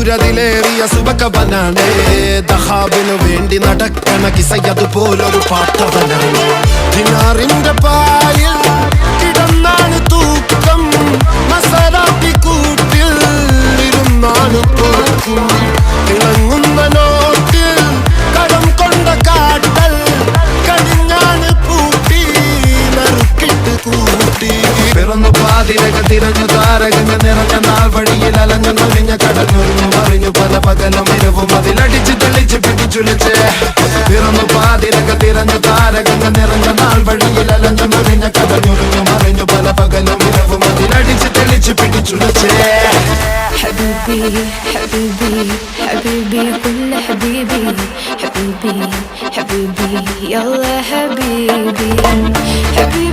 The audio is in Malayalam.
സൂര്യതിലേറിയ സുബകവനാണ് ദഹാബിനു വേണ്ടി നടക്കണ കിസയതുപോലൊരു പാട്ടവനാണ് ദിനാറിന്റെ പായിൽ കിടന്നാണ് തൂക്കം മസറാത്തി കൂട്ടിൽ ഇരുന്നാണ് തോക്കും തിളങ്ങുന്ന നോട്ടിൽ കടം കൊണ്ട കാട്ടൽ കടിഞ്ഞാണ് പൂട്ടി നറുക്കിട്ട് കൂട്ടി പിറന്നു പാതിരക തിരഞ്ഞു താരകങ്ങൾ നിറഞ്ഞ നാൾ വഴിയിൽ അലഞ്ഞു നൊലിഞ്ഞ കടഞ്ഞൊരിഞ്ഞു മറിഞ്ഞു പല പകലും ഇരവും അതിലടിച്ച് തെളിച്ച് പിടിച്ചുലിച്ച് പിറന്നു പാതിരക തിരഞ്ഞു താരകങ്ങൾ നിറഞ്ഞ നാൾ വഴിയിൽ അലഞ്ഞു നൊലിഞ്ഞ കടഞ്ഞൊരിഞ്ഞു മറിഞ്ഞു പല പകലും ഇരവും അതിലടിച്ച് തെളിച്ച് പിടിച്ചുലിച്ച് حبيبي حبيبي حبيبي كل حبيبي حبيبي حبيبي يلا حبيبي حبيبي